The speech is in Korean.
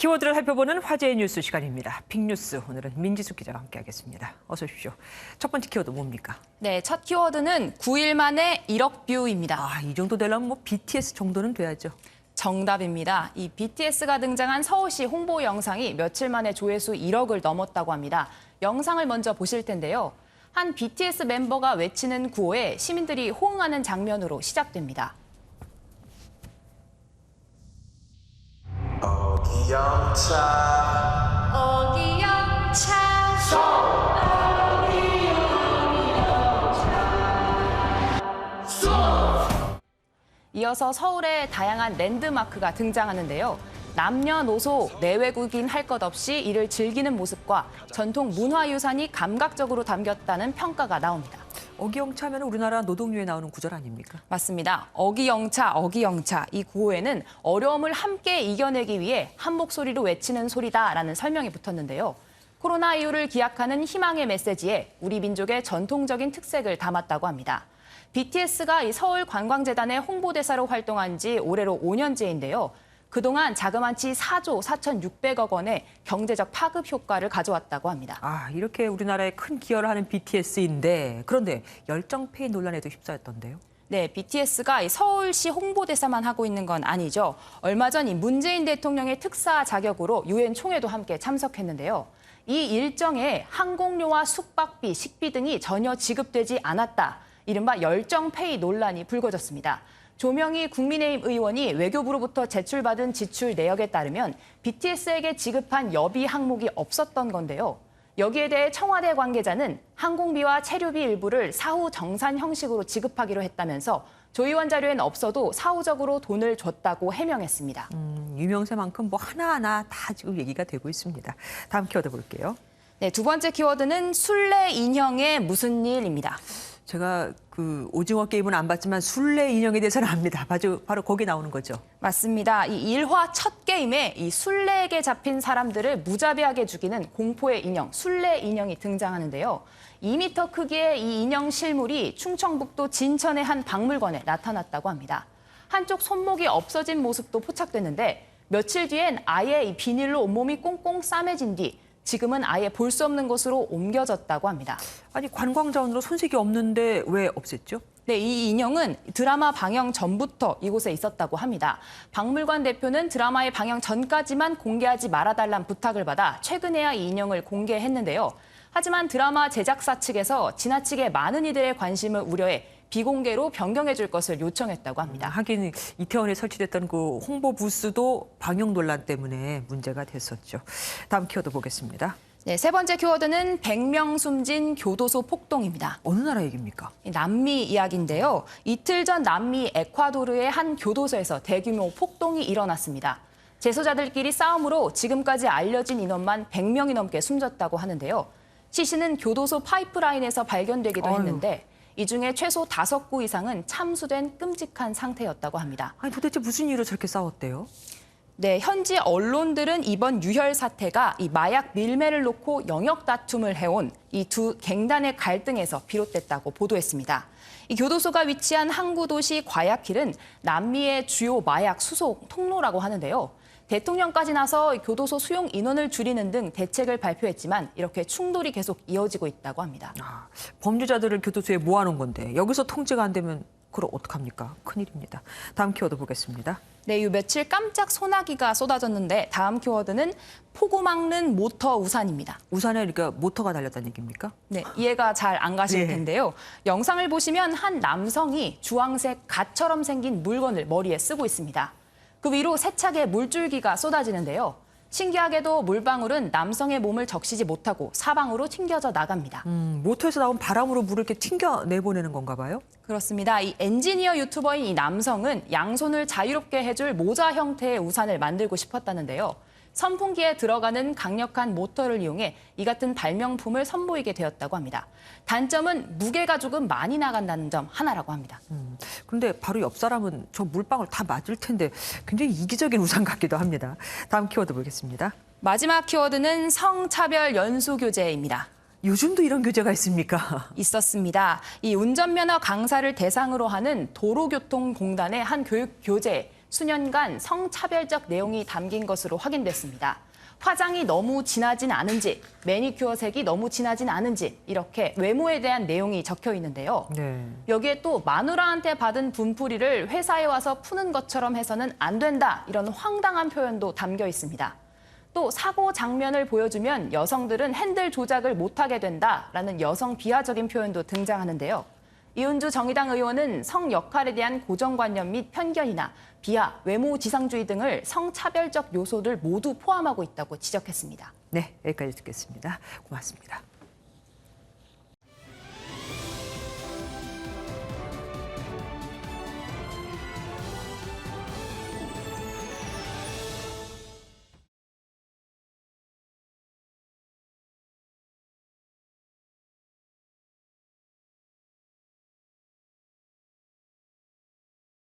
키워드를 살펴보는 화제의 뉴스 시간입니다. 빅뉴스, 오늘은 민지숙 기자와 함께하겠습니다. 어서 오십시오. 첫 번째 키워드 뭡니까? 네, 첫 키워드는 9일 만에 1억 뷰입니다. 이 정도 되려면 뭐 BTS 정도는 돼야죠. 정답입니다. 이 BTS가 등장한 서울시 홍보 영상이 며칠 만에 조회수 1억을 넘었다고 합니다. 영상을 먼저 보실 텐데요. 한 BTS 멤버가 외치는 구호에 시민들이 호응하는 장면으로 시작됩니다. 어기영차 이어서 서울의 다양한 랜드마크가 등장하는데요. 남녀노소, 내외국인 할 것 없이 이를 즐기는 모습과 전통 문화유산이 감각적으로 담겼다는 평가가 나옵니다. 어기영차면 우리나라 노동요에 나오는 구절 아닙니까? 맞습니다. 어기영차, 어기영차. 이 구호에는 어려움을 함께 이겨내기 위해 한 목소리로 외치는 소리다라는 설명이 붙었는데요. 코로나 이후를 기약하는 희망의 메시지에 우리 민족의 전통적인 특색을 담았다고 합니다. BTS가 이 서울관광재단의 홍보대사로 활동한 지 올해로 5년째인데요. 그동안 자그마치 4조 4,600억 원의 경제적 파급 효과를 가져왔다고 합니다. 이렇게 우리나라에 큰 기여를 하는 BTS인데 그런데 열정페이 논란에도 휩싸였던데요. 네, BTS가 서울시 홍보대사만 하고 있는 건 아니죠. 얼마 전 이 문재인 대통령의 특사 자격으로 유엔 총회도 함께 참석했는데요. 이 일정에 항공료와 숙박비, 식비 등이 전혀 지급되지 않았다. 이른바 열정페이 논란이 불거졌습니다. 조명희 국민의힘 의원이 외교부로부터 제출받은 지출 내역에 따르면 BTS에게 지급한 여비 항목이 없었던 건데요. 여기에 대해 청와대 관계자는 항공비와 체류비 일부를 사후 정산 형식으로 지급하기로 했다면서 조 의원 자료엔 없어도 사후적으로 돈을 줬다고 해명했습니다. 유명세만큼 뭐 하나하나 다 지금 얘기가 되고 있습니다. 다음 키워드 볼게요. 네, 두 번째 키워드는 술래 인형의 무슨 일입니다. 제가 오징어 게임은 안 봤지만 술래 인형에 대해서는 압니다. 바로 거기 나오는 거죠. 맞습니다. 이 1화 첫 게임에 이 술래에게 잡힌 사람들을 무자비하게 죽이는 공포의 인형, 술래 인형이 등장하는데요. 2m 크기의 이 인형 실물이 충청북도 진천의 한 박물관에 나타났다고 합니다. 한쪽 손목이 없어진 모습도 포착됐는데 며칠 뒤엔 아예 이 비닐로 온몸이 꽁꽁 싸매진 뒤 지금은 아예 볼 수 없는 곳으로 옮겨졌다고 합니다. 관광 자원으로 손색이 없는데 왜 없앴죠? 네, 이 인형은 드라마 방영 전부터 이곳에 있었다고 합니다. 박물관 대표는 드라마의 방영 전까지만 공개하지 말아달란 부탁을 받아 최근에야 이 인형을 공개했는데요. 하지만 드라마 제작사 측에서 지나치게 많은 이들의 관심을 우려해 비공개로 변경해 줄 것을 요청했다고 합니다. 하긴 이태원에 설치됐던 그 홍보 부스도 방역 논란 때문에 문제가 됐었죠. 다음 키워드 보겠습니다. 네, 세 번째 키워드는 100명 숨진 교도소 폭동입니다. 어느 나라 얘기입니까? 남미 이야기인데요. 이틀 전 남미 에콰도르의 한 교도소에서 대규모 폭동이 일어났습니다. 재소자들끼리 싸움으로 지금까지 알려진 인원만 100명이 넘게 숨졌다고 하는데요. 시신은 교도소 파이프라인에서 발견되기도 했는데 이 중에 최소 5구 이상은 참수된 끔찍한 상태였다고 합니다. 도대체 무슨 이유로 저렇게 싸웠대요? 네, 현지 언론들은 이번 유혈 사태가 이 마약 밀매를 놓고 영역 다툼을 해온 이 두 갱단의 갈등에서 비롯됐다고 보도했습니다. 이 교도소가 위치한 항구 도시 과야킬은 남미의 주요 마약 수송 통로라고 하는데요. 대통령까지 나서 교도소 수용 인원을 줄이는 등 대책을 발표했지만 이렇게 충돌이 계속 이어지고 있다고 합니다. 범죄자들을 교도소에 모아놓은 건데 여기서 통제가 안 되면 그럼 어떡합니까? 큰일입니다. 다음 키워드 보겠습니다. 네, 이 며칠 깜짝 소나기가 쏟아졌는데 다음 키워드는 폭우 막는 모터 우산입니다. 우산에 그러니까 모터가 달렸다는 얘기입니까? 네, 이해가 잘 안 가실 텐데요. 영상을 보시면 한 남성이 주황색 갓처럼 생긴 물건을 머리에 쓰고 있습니다. 그 위로 세차게 물줄기가 쏟아지는데요. 신기하게도 물방울은 남성의 몸을 적시지 못하고 사방으로 튕겨져 나갑니다. 모터에서 나온 바람으로 물을 이렇게 튕겨 내보내는 건가 봐요? 그렇습니다. 이 엔지니어 유튜버인 이 남성은 양손을 자유롭게 해줄 모자 형태의 우산을 만들고 싶었다는데요. 선풍기에 들어가는 강력한 모터를 이용해 이 같은 발명품을 선보이게 되었다고 합니다. 단점은 무게가 조금 많이 나간다는 점 하나라고 합니다. 그런데 바로 옆 사람은 저 물방울 다 맞을 텐데 굉장히 이기적인 우산 같기도 합니다. 다음 키워드 보겠습니다. 마지막 키워드는 성차별 연수교재입니다. 요즘도 이런 교재가 있습니까? 있었습니다. 이 운전면허 강사를 대상으로 하는 도로교통공단의 한 교육 교재 수년간 성차별적 내용이 담긴 것으로 확인됐습니다. 화장이 너무 진하진 않은지, 매니큐어 색이 너무 진하진 않은지 이렇게 외모에 대한 내용이 적혀 있는데요. 네. 여기에 또 마누라한테 받은 분풀이를 회사에 와서 푸는 것처럼 해서는 안 된다 이런 황당한 표현도 담겨 있습니다. 또 사고 장면을 보여주면 여성들은 핸들 조작을 못하게 된다라는 여성 비하적인 표현도 등장하는데요. 이은주 정의당 의원은 성 역할에 대한 고정관념 및 편견이나 비하, 외모 지상주의 등을 성차별적 요소를 모두 포함하고 있다고 지적했습니다. 네, 여기까지 듣겠습니다. 고맙습니다.